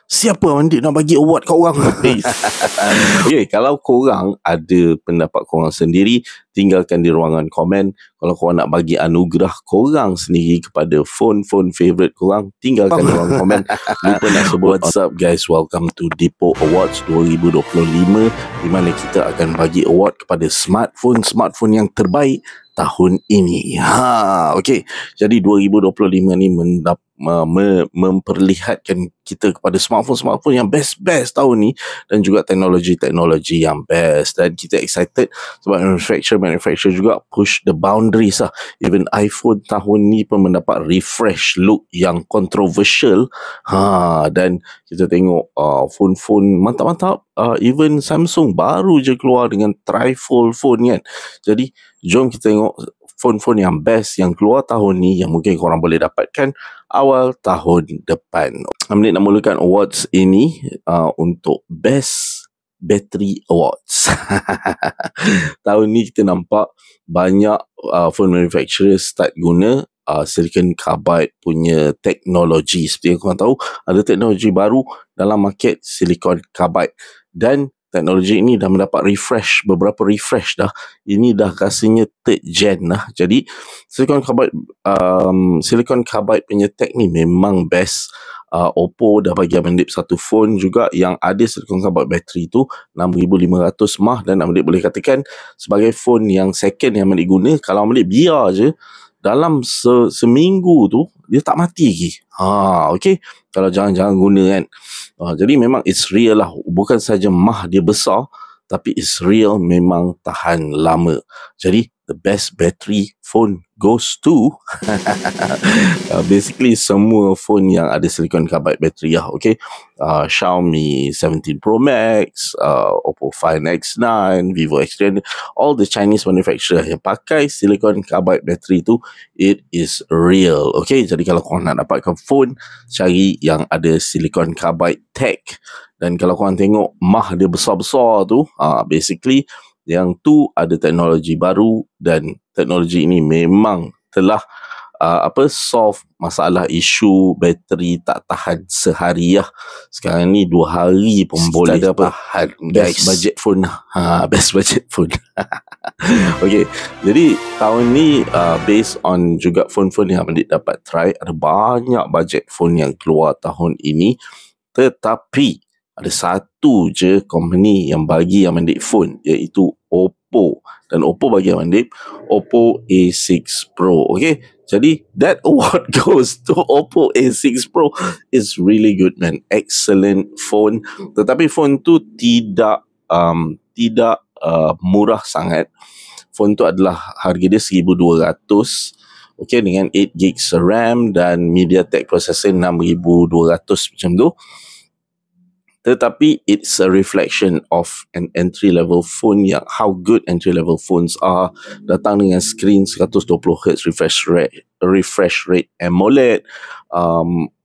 Siapa Mandik nak bagi award kat orang? Okay, kalau korang ada pendapat korang sendiri, tinggalkan di ruangan komen. Kalau korang nak bagi anugerah korang sendiri kepada phone favourite korang, tinggalkan di ruangan komen. Lupa nak sebut. What's up guys, welcome to Depo Awards 2025, di mana kita akan bagi award kepada smartphone yang terbaik tahun ini. Okay. Jadi 2025 ni memperlihatkan kita kepada smartphone yang best tahun ni, dan juga teknologi yang best, dan kita excited sebab manufacturer juga push the boundaries lah. Even iPhone tahun ni pun mendapat refresh look yang controversial. Dan kita tengok phone mantap-mantap. Even Samsung baru je keluar dengan trifold phone kan. Jadi jom kita tengok phone yang best yang keluar tahun ni, yang mungkin korang boleh dapatkan awal tahun depan. Amnik nak mulakan awards ini untuk Best Battery Awards. Tahun ni kita nampak banyak phone manufacturer start guna silicon carbide punya teknologi. Seperti yang korang tahu, ada teknologi baru dalam market silicon carbide, dan teknologi ini dah mendapat beberapa refresh dah. Ini dah rasanya third gen lah. Jadi silicon carbide punya tech ni memang best. Oppo dah bagi Amandip satu phone juga yang ada silicon carbide battery tu 6500 mAh, dan Amandip boleh katakan sebagai phone yang second yang Amandip guna, kalau Amandip biar je dalam seminggu tu dia tak mati lagi. Okay, kalau jangan guna kan. Jadi memang it's real lah. Bukan saja mah dia besar, tapi it's real, memang tahan lama. Jadi the best battery phone goes to basically semua phone yang ada silicon carbide battery lah. Okay, Xiaomi 17 Pro Max, Oppo Find X9, Vivo X10, all the Chinese manufacturer yang pakai silicon carbide battery tu, it is real. Okay, jadi kalau korang nak dapatkan phone, cari yang ada silicon carbide tech. Dan kalau korang tengok mah dia besar-besar tu, basically yang tu ada teknologi baru, dan teknologi ini memang telah solve masalah isu bateri tak tahan sehari lah. Sekarang ni 2 hari pun boleh tahan. Best budget phone. Best budget phone. Okay, jadi tahun ni based on juga phone yang Amandip dapat try, ada banyak budget phone yang keluar tahun ini, tetapi ada satu je company yang bagi Amandip phone, iaitu Oppo. Dan Oppo bagi Amandip Oppo A6 Pro. Okay, jadi that award goes to Oppo A6 Pro. It's really good man, excellent phone. Tetapi phone tu tidak murah sangat. Phone tu adalah harga dia 1200. Okay, dengan 8GB RAM dan MediaTek processor 6200 macam tu. Tetapi it's a reflection of an entry-level phone, yang how good entry-level phones are. Datang dengan screen 120Hz refresh rate AMOLED.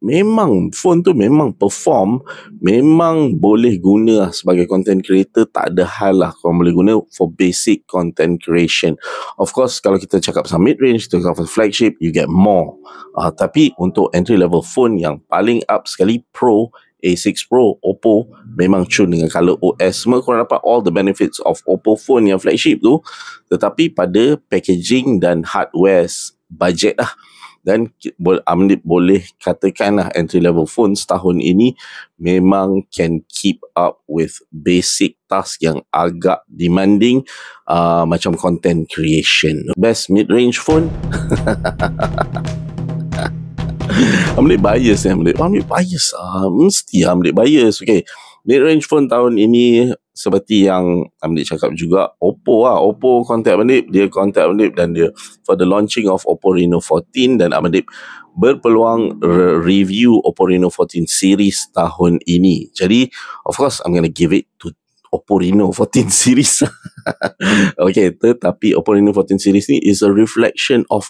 Memang phone tu memang perform, memang boleh guna sebagai content creator. Tak ada hal lah, korang boleh guna for basic content creation. Of course, kalau kita cakap pasal mid-range, kita cakap pasal flagship, you get more. Tapi untuk entry-level phone yang paling up sekali, Pro, A6 Pro, Oppo memang tune dengan color OS. Semua korang dapat all the benefits of Oppo phone yang flagship tu, tetapi pada packaging dan hardware budget lah. Dan Amandip boleh katakan lah, entry level phones tahun ini memang can keep up with basic task yang agak demanding, macam content creation. Best mid-range phone Amandip bias mesti Amandip bias. Okay, mid-range phone tahun ini seperti yang Amandip cakap juga, Oppo contact Amandip, dan dia for the launching of Oppo Reno 14, dan Amandip berpeluang review Oppo Reno 14 series tahun ini. Jadi of course I'm gonna give it to Oppo Reno 14 series. Okay, tetapi Oppo Reno 14 series ni is a reflection of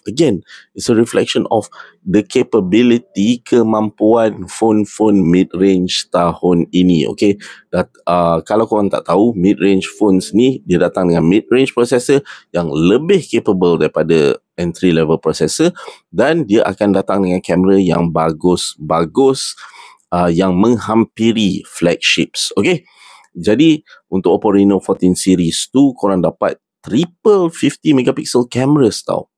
the capability, kemampuan phone mid-range tahun ini. Okay, kalau korang tak tahu, mid-range phones ni dia datang dengan mid-range processor yang lebih capable daripada entry level processor, dan dia akan datang dengan kamera yang bagus, yang menghampiri flagships. Okay, jadi untuk Oppo Reno 14 series tu korang dapat triple 50 megapixel cameras tau.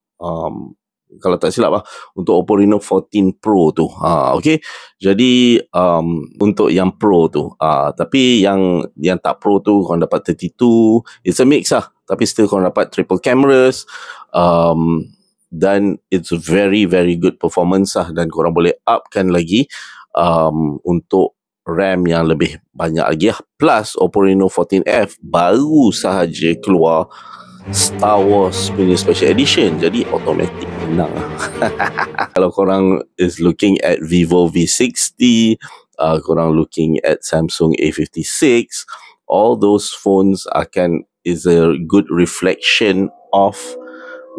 Kalau tak silap untuk Oppo Reno 14 Pro tu. Okay, jadi untuk yang Pro tu, tapi yang tak Pro tu korang dapat 32. It's a mix tapi still korang dapat triple cameras, dan it's very very good performance dan korang boleh upkan lagi untuk RAM yang lebih banyak lagi plus Oppo Reno 14F baru sahaja keluar Star Wars punya special edition, jadi automatic menang kalau korang is looking at Vivo V60, korang looking at Samsung A56, all those phones is a good reflection of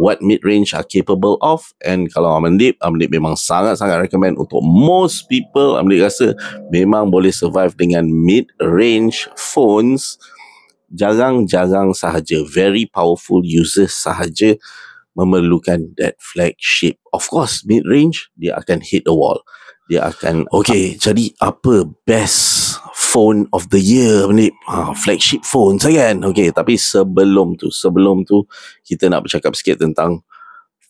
what mid-range are capable of. And kalau Amandip memang sangat-sangat recommend untuk most people. Amandip rasa memang boleh survive dengan mid-range phones. Jarang-jarang sahaja very powerful users sahaja memerlukan that flagship. Of course, mid-range dia akan hit the wall. Dia akan okay, jadi apa best phone of the year ni? Flagship phone kan? Okay, tapi sebelum tu kita nak bercakap sikit tentang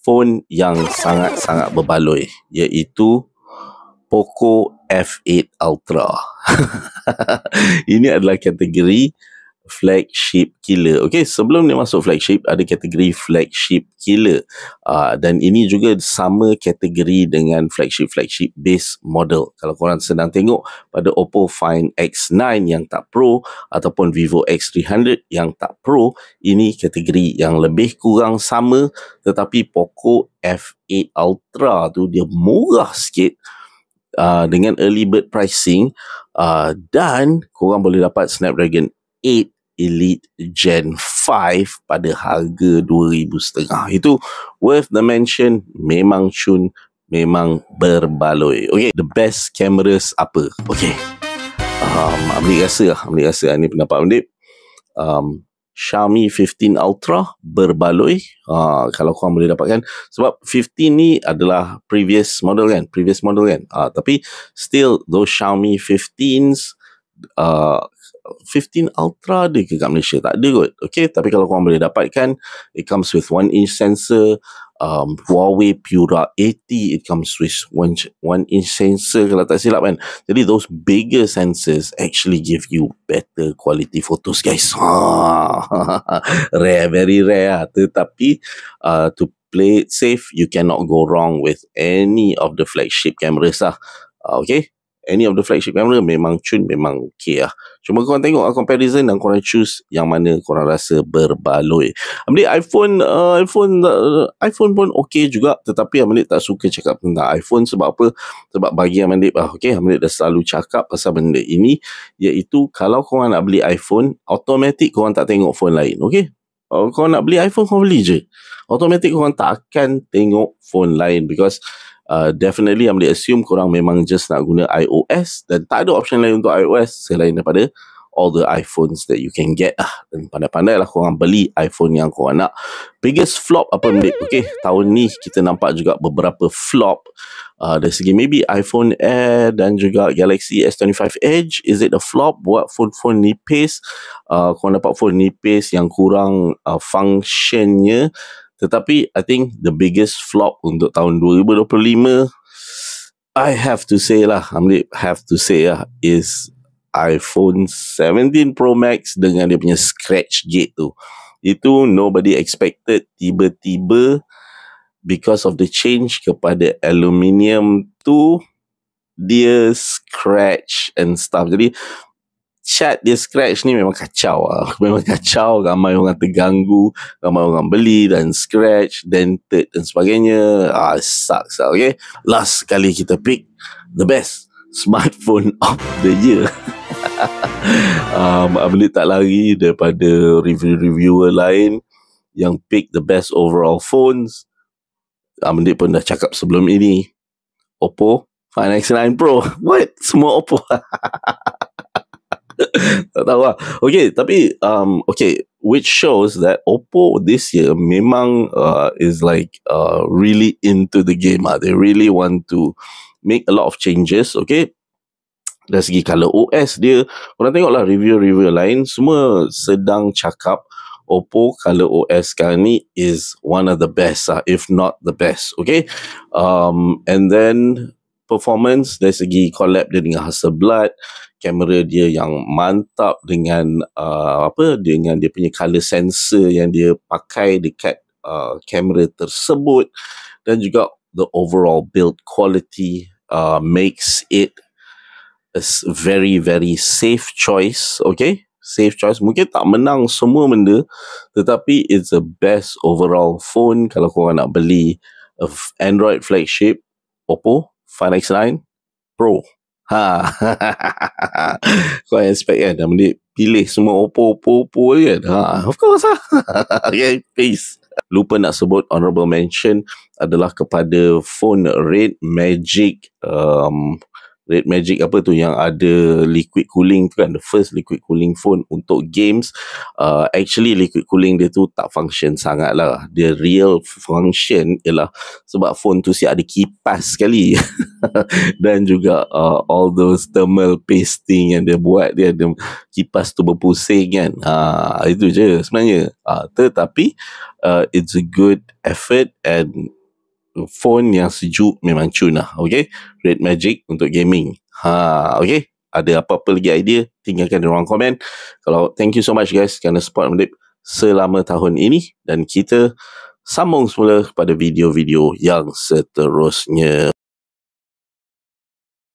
phone yang sangat-sangat berbaloi, iaitu Poco F8 Ultra. Ini adalah kategori flagship killer. Okay, sebelum ni masuk flagship, ada kategori flagship killer, dan ini juga sama kategori dengan flagship base model. Kalau korang sedang tengok pada Oppo Find X9 yang tak Pro ataupun Vivo X300 yang tak Pro, ini kategori yang lebih kurang sama, tetapi Poco F8 Ultra tu dia murah sikit dengan early bird pricing, dan korang boleh dapat Snapdragon 8 Elite Gen 5 pada harga 2,500. Itu worth the mention. Memang cun, memang berbaloi. Okay, the best cameras apa? Okay, Amdik rasa ni pendapat Amdik. Xiaomi 15 Ultra berbaloi. Kalau korang boleh dapatkan, sebab 15 ni adalah previous model kan, tapi still those Xiaomi 15s, 15 Ultra ada ke kat Malaysia? Tak ada kot. Okay, tapi kalau korang boleh dapatkan, it comes with 1-inch sensor. Huawei Pura 80, it comes with 1-inch sensor kalau tak silap kan. Jadi those bigger sensors actually give you better quality photos guys. Rare, very rare. Tetapi to play it safe, you cannot go wrong with any of the flagship cameras okay, any of the flagship camera memang cun, memang okay Cuma korang tengok comparison dan korang choose yang mana korang rasa berbaloi. Amdik iPhone pun okay juga, tetapi Amdik tak suka cakap tentang iPhone. Sebab apa? Sebab bagi Amdik Amdik dah selalu cakap pasal benda ini, iaitu kalau korang nak beli iPhone, automatic korang tak tengok phone lain. Okay, korang nak beli iPhone, korang beli je, automatic korang tak akan tengok phone lain, because definitely Amdik assume korang memang just nak guna iOS, dan tak ada option lain untuk iOS selain daripada all the iPhones that you can get dan pandai-pandai lah korang beli iPhone yang korang nak. Biggest flop apa Amdik? Okay, tahun ni kita nampak juga beberapa flop dari segi maybe iPhone Air dan juga Galaxy S25 Edge. Is it a flop? Buat phone nipis, korang dapat phone nipis yang kurang functionnya. Tetapi I think the biggest flop untuk tahun 2025, I have to say is iPhone 17 Pro Max dengan dia punya scratch gate tu. Itu nobody expected. Tiba-tiba because of the change kepada aluminium tu, dia scratch and stuff. Jadi chat dia scratch ni memang kacau memang kacau. Ramai orang terganggu, ramai orang beli dan scratch, dented dan sebagainya. Sucks okay. Last kali kita pick the best smartphone of the year. Ambil tak lari daripada reviewer lain yang pick the best overall phones. Ambil pun dah cakap sebelum ini, Oppo Find X9 Pro. What? Semua Oppo. Tak tahu Okay, tapi okay, which shows that Oppo this year memang is like really into the game. They really want to make a lot of changes. Okay, Dari segi color OS dia, korang tengoklah review-review lain, semua sedang cakap Oppo color OS sekarang ni is one of the best, if not the best. Okay, and then performance dari segi collab dia dengan Hasselblad, kamera dia yang mantap dengan dengan dia punya color sensor yang dia pakai dekat kamera tersebut, dan juga the overall build quality makes it a very very safe choice. Okay, safe choice. Mungkin tak menang semua benda, tetapi it's the best overall phone kalau korang nak beli Android flagship Oppo Find X9 Pro. Kau expect kan benda pilih semua Oppo kan? Of course lah. Okay, peace. Lupa nak sebut honorable mention adalah kepada phone Red Magic. Red Magic apa tu yang ada liquid cooling tu kan, the first liquid cooling phone untuk games. Actually liquid cooling dia tu tak function sangat lah. Dia real function ialah sebab phone tu siap ada kipas sekali. Dan juga all those thermal pasting yang dia buat, dia ada kipas tu berpusing kan. Itu je sebenarnya. Tetapi it's a good effort and phone yang sejuk memang cun lah. Okay, Red Magic untuk gaming. Okay, ada apa-apa lagi idea, tinggalkan di ruang komen. Kalau thank you so much guys kerana support Medip selama tahun ini, dan kita sambung semula pada video-video yang seterusnya.